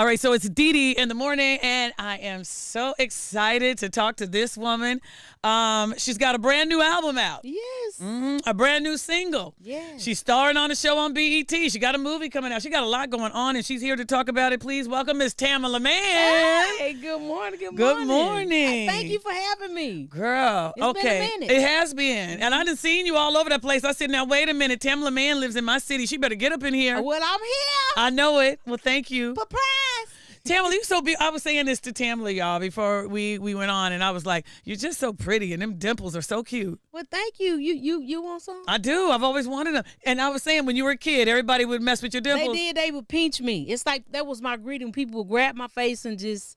All right, so it's DeDe in the morning, and I am so excited to talk to this woman. She's got a brand new album out. Yes. A brand new single. Yes. She's starring on a show on BET. She got a movie coming out. She got a lot going on, and she's here to talk about it. Please welcome Miss Tamala Mann. Hey, good morning. Good morning. Thank you for having me. Girl, It's okay. been a minute. It has been. And I done seen you all over that place. I said, now, wait a minute. Tamala Mann lives in my city. She better get up in here. Well, I'm here. I know it. Well, thank you. Surprise. Tamala, you so I was saying this to Tamala, y'all, before we went on, and I was like, you're just so pretty, and them dimples are so cute. Well, thank you. You want some? I do. I've always wanted them. And I was saying, when you were a kid, everybody would mess with your dimples. They did. They would pinch me. It's like that was my greeting. People would grab my face and just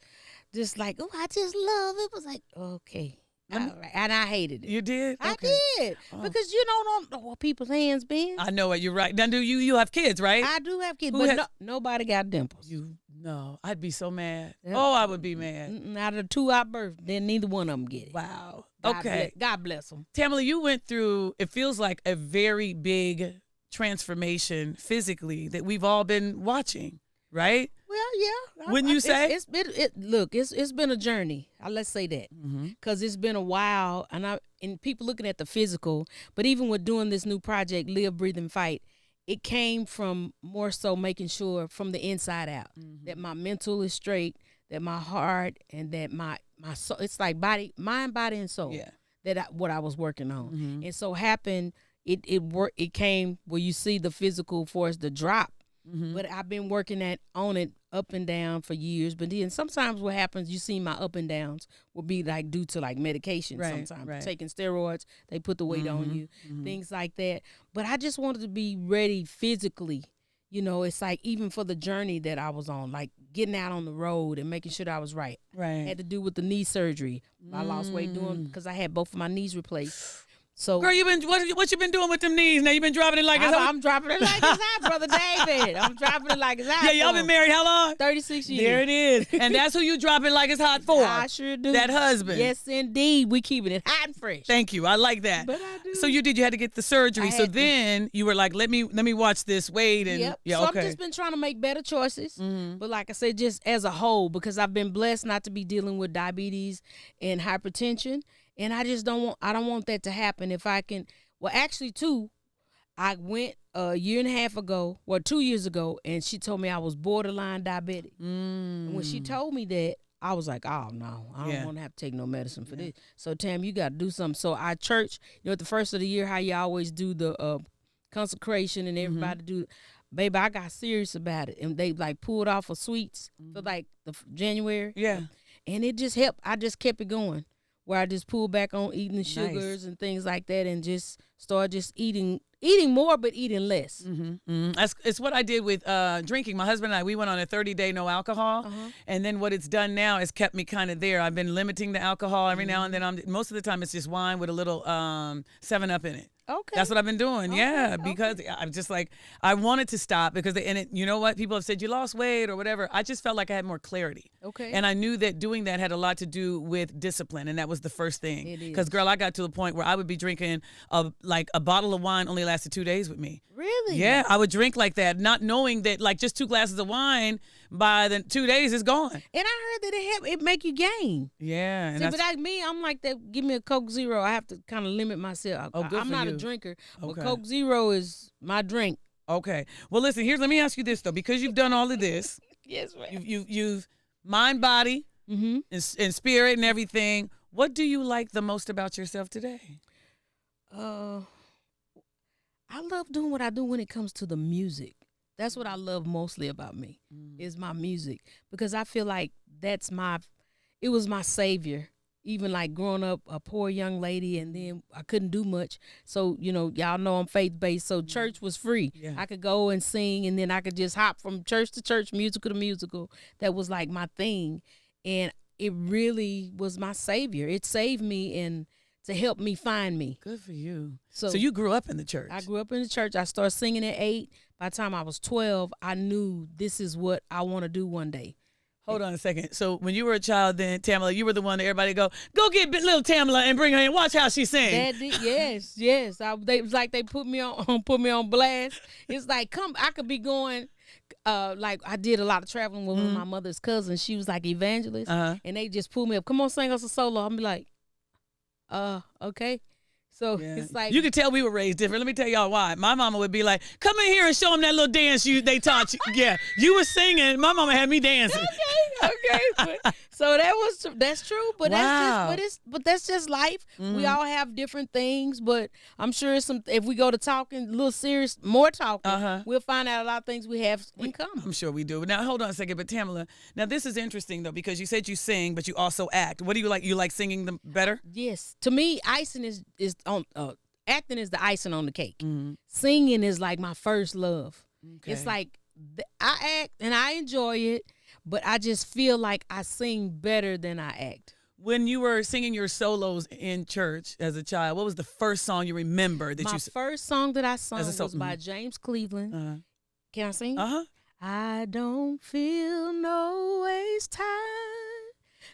like, oh, I just love it. It was like, okay. All right. And I hated it. You did? I Okay. did. Because you don't know what people's hands been. I know it. You're right. Now, do you have kids, right? I do have kids, Who but has- nobody got dimples. No, I'd be so mad. Yep. Oh, I would be mad. Out of the two I birthed, then neither one of them get it. Wow. God Okay. God bless them. Tamala, you went through, it feels like a very big transformation physically that we've all been watching, right? Well, yeah. Wouldn't you say? It's been a journey. Let's say that, because it's been a while, and people looking at the physical, but even with doing this new project, Live, Breathe, and Fight, it came from more so making sure from the inside out that my mental is straight, that my heart, and that my soul, it's like mind, body, and soul. Yeah. What I was working on, and so happened. It came where you see the physical for us to drop. But I've been working on it up and down for years. But then sometimes what happens, you see my up and downs will be like due to like medication. Right, sometimes right. taking steroids, they put the weight on you, things like that. But I just wanted to be ready physically. You know, it's like even for the journey that I was on, like getting out on the road and making sure that I was right. Right. Had to do with the knee surgery. I lost weight because I had both of my knees replaced. So, Girl, what you been doing with them knees? Now you been dropping it like it's hot? I'm dropping it like it's hot, Brother David. I'm dropping it like it's hot. Yeah, y'all for been him. married how long? 36 years. There it is. And that's who you dropping like it's hot for. I sure do. That husband. Yes, indeed. We keeping it hot and fresh. Thank you. I like that. But I do. So you had to get the surgery. I So had to. then you were like, let me watch this, wait, and Yep. yeah, So okay. I've just been trying to make better choices. But like I said, just as a whole, because I've been blessed not to be dealing with diabetes and hypertension. And I just don't want that to happen if I can. Well, actually, I went a year and a half ago, 2 years ago, and she told me I was borderline diabetic. And when she told me that, I was like, oh, no, I don't want to have to take no medicine for this. So, Tam, you got to do something. So, our church, at the first of the year, how you always do the consecration and everybody do, baby, I got serious about it. And they, like, pulled off of sweets for, like, January. Yeah. And it just helped. I just kept it going, where I just pulled back on eating the sugars and things like that, and just started just eating more but eating less. It's what I did with drinking. My husband and I, we went on a 30-day no alcohol, and then what it's done now is kept me kind of there. I've been limiting the alcohol every now and then. Most of the time it's just wine with a little 7-Up in it. Okay. That's what I've been doing. Yeah, because I'm just like, I wanted to stop because you know what? People have said you lost weight or whatever. I just felt like I had more clarity. Okay. And I knew that doing that had a lot to do with discipline, and that was the first thing. It is. Because, girl, I got to the point where I would be drinking a bottle of wine only lasted 2 days with me. Really? Yeah, I would drink like that, not knowing that like just 2 glasses of wine by the 2 days is gone. And I heard that it make you gain. Yeah. And See, but I'm like that. Give me a Coke Zero. I have to kind of limit myself. Oh, good I'm for not you. a drinker, Okay. but Coke Zero is my drink. Okay. Well, listen, let me ask you this, though, because you've done all of this. Yes, ma'am. You've mind, body, and spirit and everything. What do you like the most about yourself today? I love doing what I do when it comes to the music. That's what I love mostly about me, is my music. Because I feel like it was my savior. Even like growing up a poor young lady, and then I couldn't do much. So, y'all know I'm faith-based, so church was free. Yeah. I could go and sing, and then I could just hop from church to church, musical to musical. That was like my thing. And it really was my savior. It saved me and to help me find me. Good for you. So you grew up in the church. I grew up in the church. I started singing at 8. By the time I was 12, I knew this is what I want to do one day. Hold on a second. So when you were a child, then Tamala, you were the one that everybody go get little Tamala and bring her in. Watch how she sings. Yes. It was like they put me on blast. It's like I could be going like I did a lot of traveling with one of my mother's cousins. She was like evangelist, and they just pulled me up. Come on, sing us a solo. I'm be like, okay. So it's like you could tell we were raised different. Let me tell y'all why. My mama would be like, "Come in here and show them that little dance they taught you." Yeah, you were singing. My mama had me dancing. Okay. So that's true. But that's just life. We all have different things. But I'm sure if we go to talking a little serious, more talking, we'll find out a lot of things we have in common. I'm sure we do. Now hold on a second. But Tamala, now this is interesting though because you said you sing, but you also act. What do you like? You like singing them better? Yes. To me, icing is on acting is the icing on the cake. Singing is like my first love. Okay. It's like I act and I enjoy it, but I just feel like I sing better than I act. When you were singing your solos in church as a child, what was the first song you remember that my first song that I sung was by James Cleveland. Can I sing? I don't feel no waste time,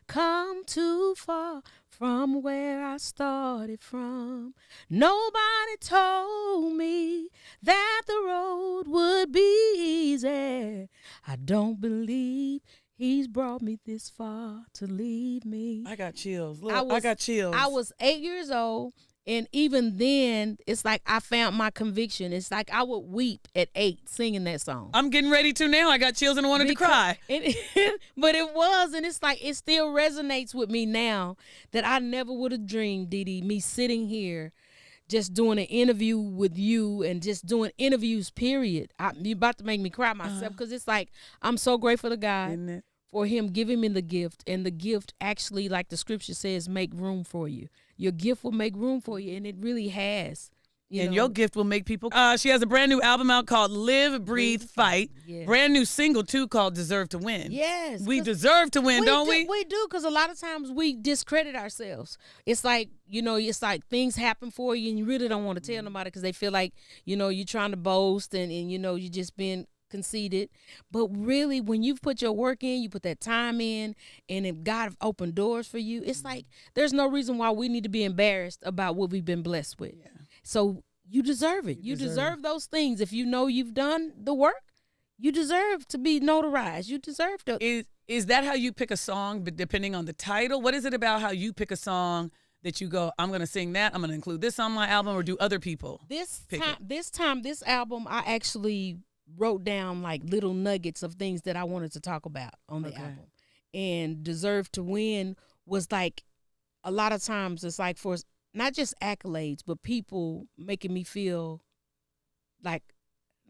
come too far from where I started from. Nobody told me that the road would be easy. I don't believe he's brought me this far to leave me. I got chills. Look, I got chills. I was 8 years old. And even then, it's like I found my conviction. It's like I would weep at 8 singing that song. I'm getting ready to now. I got chills and I wanted to cry. But it was, and it's like it still resonates with me now that I never would have dreamed, DeDe, me sitting here just doing an interview with you and just doing interviews, period. You're about to make me cry myself because it's like I'm so grateful to God for him giving me the gift. And the gift actually, like the scripture says, make room for you. Your gift will make room for you, and it really has. Your gift will make people. She has a brand new album out called Live, Breathe, Fight. Yes. Brand new single, too, called Deserve to Win. Yes. We deserve to win, don't we? We do, because a lot of times we discredit ourselves. It's like, it's like things happen for you, and you really don't want to tell nobody because they feel like, you're trying to boast and you just being conceited. But really, when you've put your work in, you put that time in, and if God opened doors for you, it's like there's no reason why we need to be embarrassed about what we've been blessed with. Yeah. So you deserve it. You deserve those things. If you know you've done the work, you deserve to be notarized. You deserve to. Is that how you pick a song, but depending on the title? What is it about how you pick a song that you go, I'm going to sing that, I'm going to include this on my album, or do other people this album, I actually wrote down like little nuggets of things that I wanted to talk about on the album. And Deserve to Win was like, a lot of times it's like for not just accolades, but people making me feel like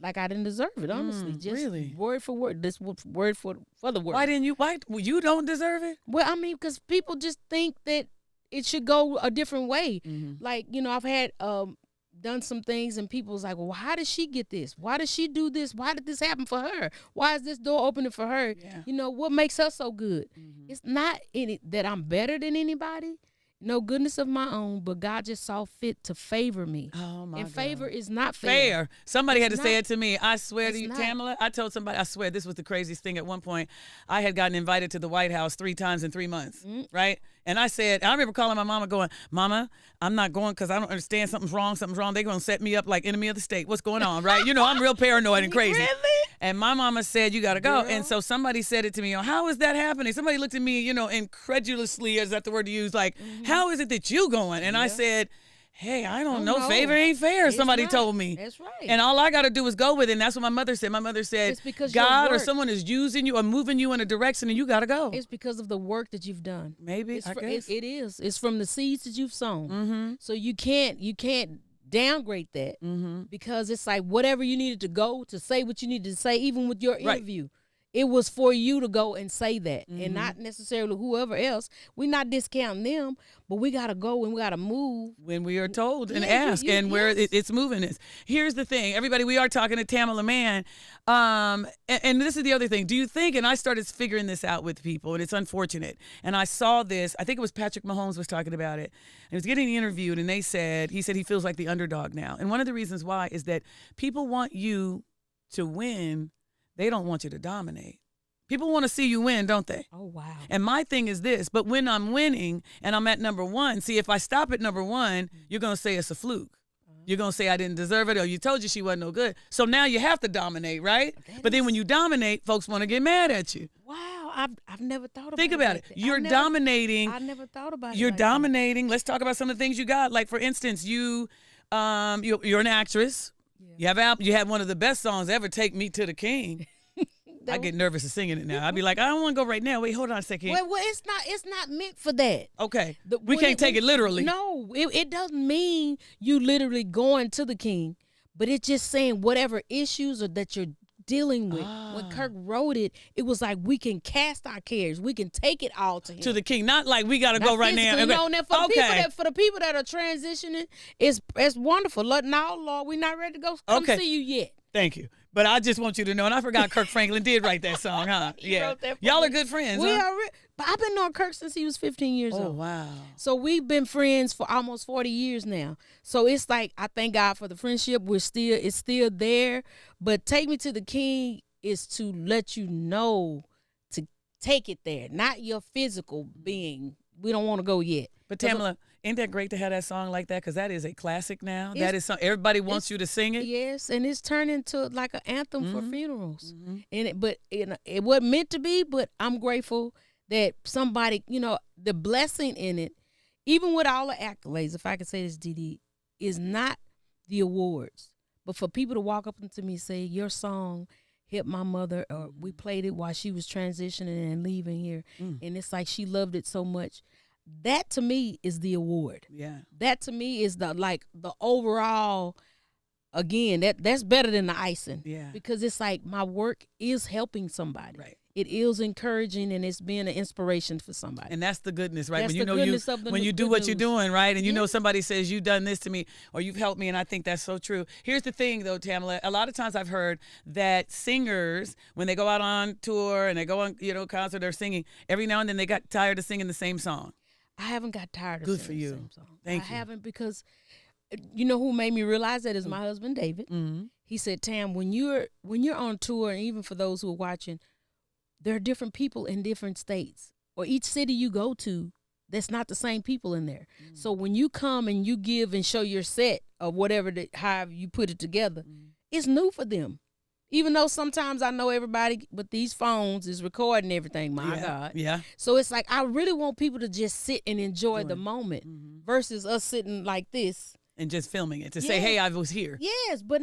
I didn't deserve it, honestly. Just really? Word for word. This word for the word. Why you don't deserve it? Well, I mean, because people just think that it should go a different way. Like, I've had done some things and people's like, well, how did she get this? Why did she do this? Why did this happen for her? Why is this door opening for her? Yeah. What makes her so good? It's not that I'm better than anybody. No goodness of my own, but God just saw fit to favor me. Oh, my God. Favor is not fair. Somebody had to say it to me. I swear to you, Tamala, I told somebody, I swear this was the craziest thing. At one point, I had gotten invited to the White House 3 times in 3 months, right? And I remember calling my mama going, Mama, I'm not going because I don't understand. Something's wrong. They're going to set me up like enemy of the state. What's going on, right? I'm real paranoid and crazy. Really? And my mama said, you got to go. Girl. And so somebody said it to me, how is that happening? Somebody looked at me, incredulously, is that the word to use? Like, how is it that you going? And I said, hey, I don't know. Favor ain't fair. Somebody told me. That's right. And all I got to do is go with it. And that's what my mother said. My mother said, it's because God or someone is using you or moving you in a direction and you got to go. It's because of the work that you've done. Maybe, I guess. It is. It's from the seeds that you've sown. So you can't downgrade that because it's like whatever you needed to go to say what you needed to say, even with your interview. It was for you to go and say that and not necessarily whoever else. We're not discounting them, but we got to go and we got to move. When we are told and ask and where it's moving is. Here's the thing. Everybody, we are talking to Tamala Mann. And this is the other thing. Do you think, and I started figuring this out with people, and it's unfortunate, and I saw this, I think it was Patrick Mahomes was talking about it, and he was getting interviewed, and he said he feels like the underdog now. And one of the reasons why is that people want you to win. They don't want you to dominate. People want to see you win, don't they? Oh, wow. And my thing is this, but when I'm winning and I'm at number 1, see, if I stop at number 1, you're going to say it's a fluke. you're going to say I didn't deserve it, or you told you she wasn't no good. So now you have to dominate, right? But then when you dominate, folks want to get mad at you. Wow, I've never thought about it. Think about it. You're dominating. I never thought about it. You're like dominating. Let's talk about some of the things you got. Like, for instance, you're an actress. Yeah. You have one of the best songs ever, "Take Me to the King." I get nervous of singing it now. I'd be like, I don't want to go right now. Wait, hold on a second. Well, it's not meant for that. Okay. We can't take it literally. No, it doesn't mean you literally going to the king, but it's just saying whatever issues or that you're dealing with. When Kirk wrote it, it was like we can cast our cares. We can take it all to him. To the king. Not like we got to go right now. No, for the people that are transitioning, it's wonderful. No, Lord, we're not ready to go come see you yet. Thank you. But I just want you to know, and I forgot Kirk Franklin did write that song, huh? Yeah. Y'all are good friends, But I've been knowing Kirk since he was 15 years old. Oh, wow. So we've been friends for almost 40 years now. So it's like, I thank God for the friendship. It's still there. But Take Me to the King is to let you know to take it there, not your physical being. We don't want to go yet. But Tamala, ain't that great to have that song like that? Because that is a classic now. That is something everybody wants you to sing it. Yes, and it's turned into like an anthem for funerals. And it wasn't meant to be, but I'm grateful that somebody, the blessing in it, even with all the accolades, if I could say this, DeDe, is not the awards, but for people to walk up to me and say, your song hit my mother, or we played it while she was transitioning and leaving here, and it's like she loved it so much. That to me is the award. Yeah. That to me is the overall. Again, that's better than the icing. Yeah. Because it's like my work is helping somebody. Right. It is encouraging, and it's being an inspiration for somebody. And that's the goodness, right? That's when you do what you're doing, right? And you know somebody says, you've done this to me, or you've helped me, and I think that's so true. Here's the thing, though, Tamala. A lot of times I've heard that singers, when they go out on tour and they go on, concert, they're singing, every now and then they got tired of singing the same song. I haven't got tired of Good singing for you. the same song. Thank you. I haven't, because you know who made me realize that is my husband, David. Mm-hmm. He said, Tam, when you're on tour, and even for those who are watching, there are different people in different states, or each city you go to, that's not the same people in there. Mm-hmm. So when you come and you give and show your set of whatever, however you put it together, it's new for them. Even though sometimes I know everybody with these phones is recording everything, my God. Yeah. So it's like, I really want people to just sit and enjoy the moment versus us sitting like this. And just filming it to say, hey, I was here. Yes, but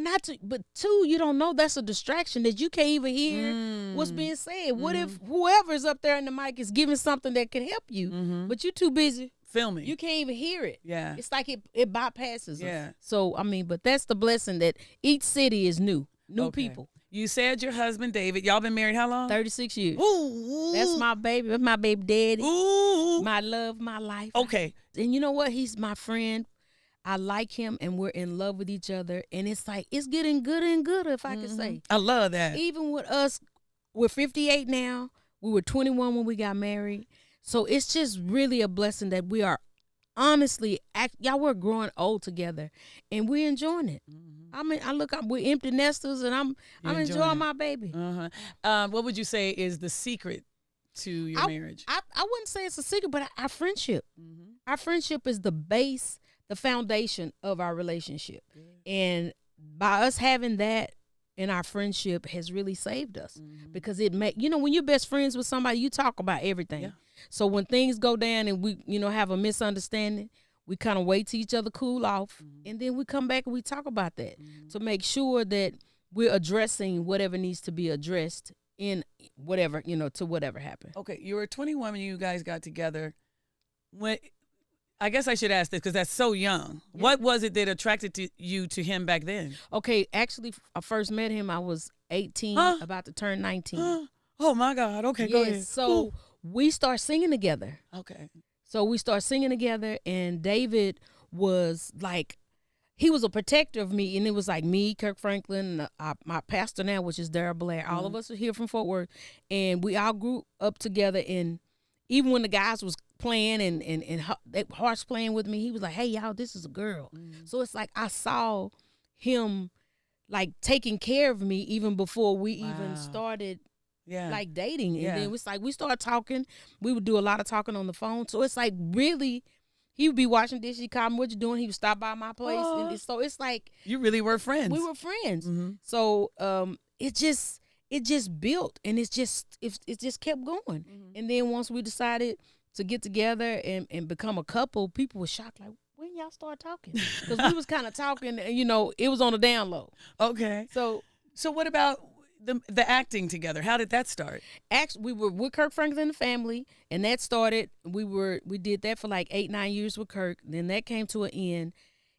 two, you don't know that's a distraction that you can't even hear what's being said. What if whoever's up there in the mic is giving something that can help you, but you're too busy filming. You can't even hear it. Yeah. It's like it bypasses us. So, but that's the blessing that each city is new people. You said your husband, David, y'all been married how long? 36 years. Ooh. That's my baby. That's my baby daddy. Ooh. My love, my life. Okay. And you know what? He's my friend. I like him, and we're in love with each other. And it's like, it's getting gooder and gooder, if I could say. I love that. Even with us, we're 58 now. We were 21 when we got married. So it's just really a blessing that we are honestly, we're growing old together, and we're enjoying it. I mean, we're empty nesters, and I'm enjoying my baby. What would you say is the secret to your marriage? I wouldn't say it's a secret, but our friendship. Our friendship is the base, the foundation of our relationship. And by us having that in our friendship has really saved us, because when you're best friends with somebody, you talk about everything. Yeah. So when things go down and we, have a misunderstanding, we kind of wait till each other cool off, and then we come back and we talk about that to make sure that we're addressing whatever needs to be addressed in whatever, to whatever happened. Okay, you were 21 when you guys got together. I guess I should ask this because that's so young. Yeah. What was it that attracted you to him back then? Okay, actually, I first met him, I was 18, about to turn 19. Oh, my God. Okay, go ahead. So we start singing together. Okay. So we start singing together, and David was like, he was a protector of me, and it was like me, Kirk Franklin, my pastor now, which is Darryl Blair. All of us are here from Fort Worth, and we all grew up together. And even when the guys was playing and Harsh playing with me, he was like, hey, y'all, this is a girl. So it's like I saw him like taking care of me even before we even started like dating. And then it's like we started talking. We would do a lot of talking on the phone. So it's like really he would be washing dishes. He called me, "What you doing?" He would stop by my place, and so it's like you really were friends. we were friends. Mm-hmm. So it just built, and it just kept going. Mm-hmm. And then once we decided to get together and become a couple, people were shocked, like, when y'all start talking? Because we was kind of talking, and it was on the down low. Okay. So what about the acting together? How did that start? Actually, we were with Kirk Franklin and the Family, and that started. We did that for like 8-9 years with Kirk. Then that came to an end.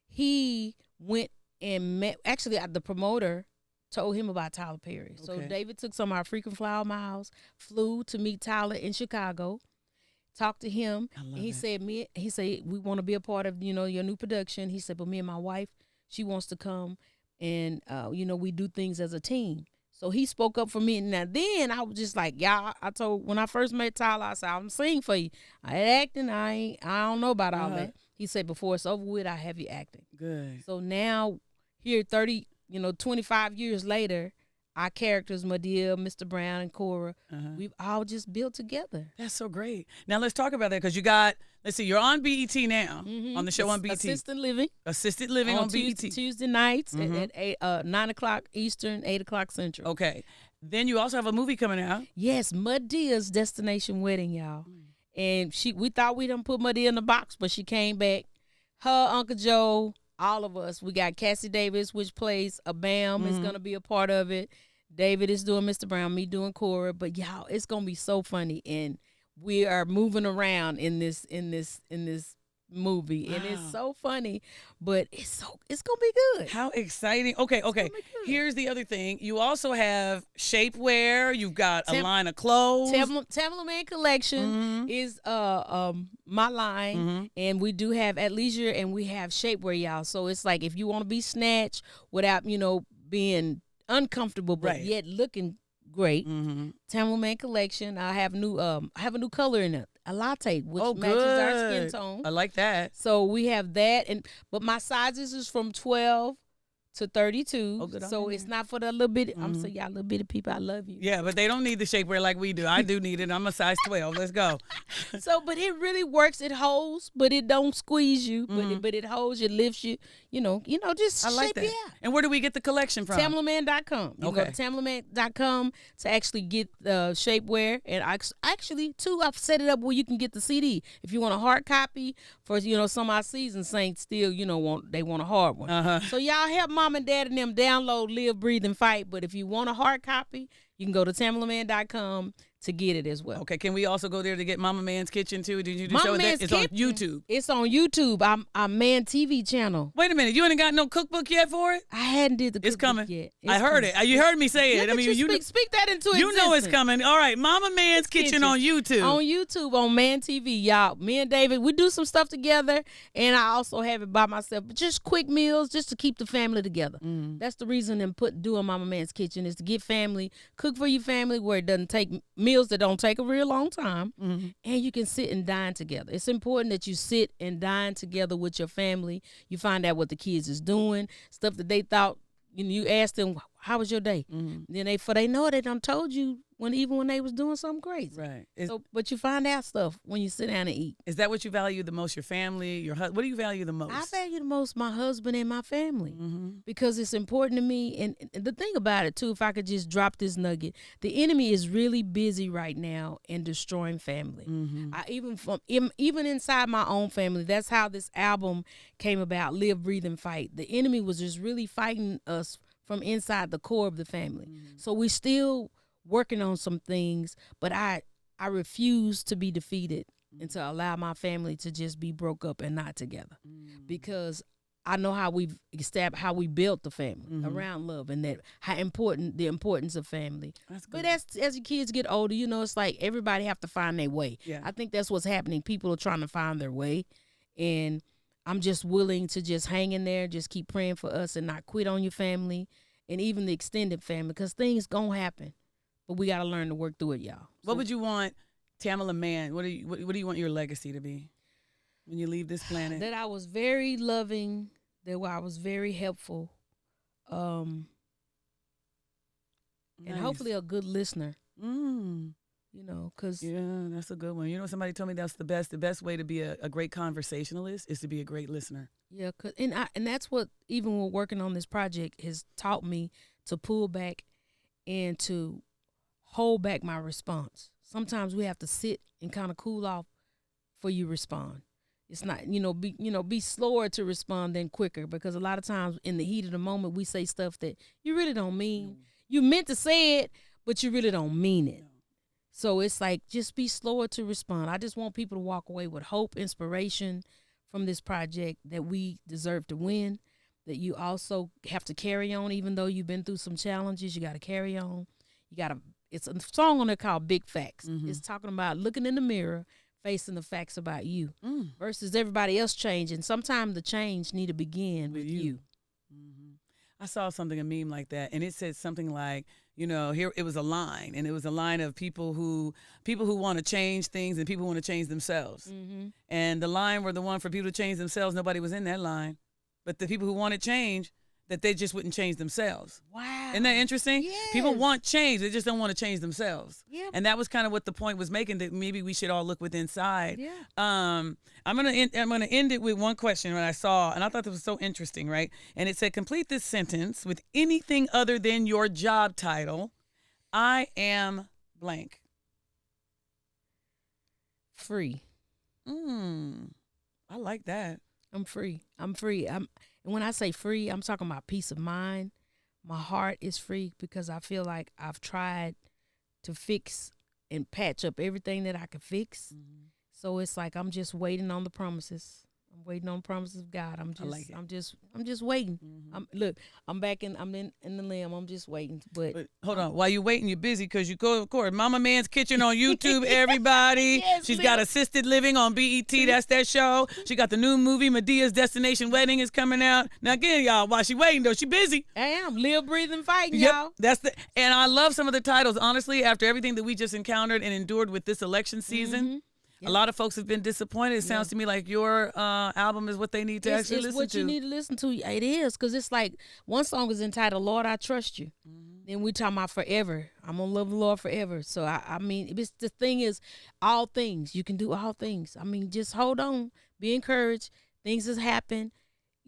He went and met. Actually, the promoter told him about Tyler Perry. So Okay. David took some of our frequent flyer miles, flew to meet Tyler in Chicago, talked to him, I love and he it. said, we want to be a part of your new production. He said, but me and my wife, she wants to come, and we do things as a team. So he spoke up for me. Now then I was just like, y'all, when I first met Tyler, I said, I'm singing for you. I had acting, I don't know about all that. He said, before it's over with, I have you acting. Good. So now here 25 years later, our characters, Madea, Mr. Brown, and Cora, we've all just built together. That's so great. Now let's talk about that, because let's see, you're on BET now, on the show on BET. Assisted Living on BET. Tuesday nights at 9 o'clock Eastern, 8 o'clock Central. Okay. Then you also have a movie coming out. Yes, Madea's Destination Wedding, y'all. And we thought we done put Madea in the box, but she came back. Her, Uncle Joe, all of us. We got Cassie Davis, which plays a Bam, is going to be a part of it. David is doing Mr. Brown, me doing Cora. But y'all, it's going to be so funny. And we are moving around in this movie. Wow. And it's so funny, but it's going to be good. How exciting. Okay. Here's the other thing. You also have shapewear. You've got a line of clothes. Tamala Mann Collection is my line, and we do have athleisure, and we have shapewear, y'all. So it's like, if you want to be snatched without, being uncomfortable, but yet looking great. Tamala Mann Collection. I have a new color in it, a latte, which matches our skin tone. I like that. So we have that, but my sizes is from 12 to 32. So it's not for the little bit. I'm saying, y'all little bitty people, I love you. Yeah, but they don't need the shapewear like we do. I do need it. I'm a size 12. Let's go. But it really works. It holds, but it don't squeeze you. But it holds you, lifts you. Just I like shape that. you out. And where do we get the collection from? TamalaMann.com. You go to TamalaMann.com to actually get the shapewear. And actually, too, I've set it up where you can get the CD. If you want a hard copy for, some of our season saints still, they want a hard one. So y'all help mom and dad and them download Live, Breathe, and Fight. But if you want a hard copy, you can go to TamalaMann.com to get it as well. Okay, can we also go there to get Mama Man's Kitchen too? Did you do Mama show Man's that? It's Kitchen, on YouTube. It's on YouTube. I'm Man TV channel. Wait a minute, you ain't got no cookbook yet for it? I hadn't did the cookbook It's coming. yet. I heard it. You heard me say it. Look, you speak that into existence. You know it's coming. All right, Mama Man's Kitchen on YouTube. On YouTube, on Man TV, y'all. Me and David, we do some stuff together, and I also have it by myself. But just quick meals, just to keep the family together. That's the reason in doing Mama Man's Kitchen, is to get family, cook for your family, where it doesn't take meals that don't take a real long time, and you can sit and dine together. It's important that you sit and dine together with your family. You find out what the kids is doing, stuff that they thought. You ask them, how was your day? Then they know it, they done told you even when they was doing something crazy. Right. But you find out stuff when you sit down and eat. Is that what you value the most? Your family, your husband? What do you value the most? I value the most my husband and my family, because it's important to me. And the thing about it too, if I could just drop this nugget, the enemy is really busy right now in destroying family. Even inside my own family, that's how this album came about. Live, Breathe, and Fight. The enemy was just really fighting us from inside the core of the family. So we still working on some things, but I refuse to be defeated and to allow my family to just be broke up and not together, because I know how we've established, how we built the family around love, and that the importance of family. But as your kids get older, it's like everybody have to find their way. Yeah. I think that's what's happening. People are trying to find their way, and I'm just willing to just hang in there, just keep praying for us and not quit on your family and even the extended family, because things gonna happen. But we got to learn to work through it, y'all. What would you want, Tamala Mann? What do you want your legacy to be when you leave this planet? That I was very loving, that I was very helpful, and Nice. hopefully a good listener. Because Yeah, that's a good one. You know, somebody told me that's the best way to be a great conversationalist is to be a great listener. yeah, and that's what even when working on this project has taught me to pull back and to hold back my response. Sometimes we have to sit and kind of cool off before you respond. It's not, be slower to respond than quicker, because a lot of times in the heat of the moment we say stuff that you really don't mean. You meant to say it, but you really don't mean it. So it's like, just be slower to respond. I just want people to walk away with hope, inspiration from this project, that we deserve to win, that you also have to carry on. Even though you've been through some challenges, you got to carry on. It's a song on there called Big Facts. Mm-hmm. It's talking about looking in the mirror, facing the facts about you versus everybody else changing. Sometimes the change need to begin with you. Mm-hmm. I saw a meme like that, and it said something like, here it was a line, and it was a line of people who want to change things and people who want to change themselves. Mm-hmm. And the line were the one for people to change themselves. Nobody was in that line, but the people who wanted change, that they just wouldn't change themselves. Wow. Isn't that interesting? Yes. People want change. They just don't want to change themselves. Yep. And that was kind of what the point was making, that maybe we should all look within inside. Yeah. I'm gonna end it with one question that I saw, and I thought this was so interesting, right? And it said, complete this sentence with anything other than your job title. I am blank. Free. I like that. I'm free. And when I say free, I'm talking about peace of mind. My heart is free because I feel like I've tried to fix and patch up everything that I could fix. Mm-hmm. So it's like I'm just waiting on the promises. I'm waiting on the promises of God. I'm just waiting. Mm-hmm. I'm in the limb. I'm just waiting. But hold on, while you waiting, you're busy because you go record Mama Mann's Kitchen on YouTube. Everybody, yes, she's got Assisted Living on BET. That's that show. She got the new movie Medea's Destination Wedding is coming out. Now again, y'all, while she waiting though, she busy. I am live, breathing, fighting, y'all. And I love some of the titles. Honestly, after everything that we just encountered and endured with this election season. Mm-hmm. Yep. A lot of folks have been disappointed. It sounds to me like your album is what they need to actually listen to. It's what you need to listen to. It is, because it's like one song is entitled "Lord, I Trust You." Mm-hmm. Then we talking about forever. I'm gonna love the Lord forever. So I mean, the thing is, all things you can do, all things. I mean, just hold on, be encouraged. Things has happened.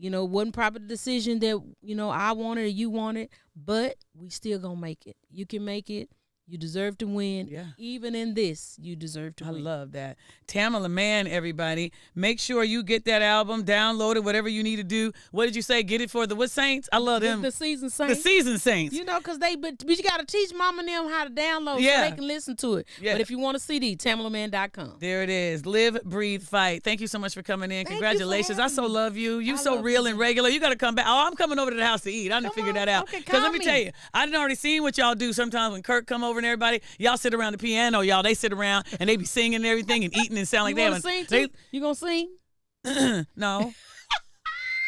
Wasn't probably the decision that I wanted or you wanted, but we still gonna make it. You can make it. You deserve to win. Yeah. Even in this, you deserve to win. I love that. Tamala Mann, everybody. Make sure you get that album, download it, whatever you need to do. What did you say? Get it for the what saints? I love them. The seasoned saints. The seasoned saints. Because but you got to teach mama and them how to download so they can listen to it. Yeah. But if you want a CD, tamalaman.com. There it is. Live, breathe, fight. Thank you so much for coming in. Congratulations. I so love you. You so real and regular. You got to come back. Oh, I'm coming over to the house to eat. I didn't figure that out. Because let me tell you, I done already seen what y'all do sometimes when Kirk come over and everybody. Y'all sit around the piano, y'all. They sit around and they be singing and everything and eating and sound like that. You gonna sing? No.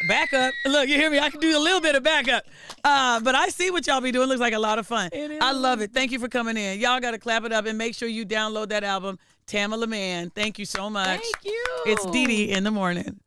Back up. Look, you hear me? I can do a little bit of backup. But I see what y'all be doing. Looks like a lot of fun. I love it. Thank you for coming in. Y'all got to clap it up and make sure you download that album, Tamala Mann. Thank you so much. Thank you. It's DeDe in the morning.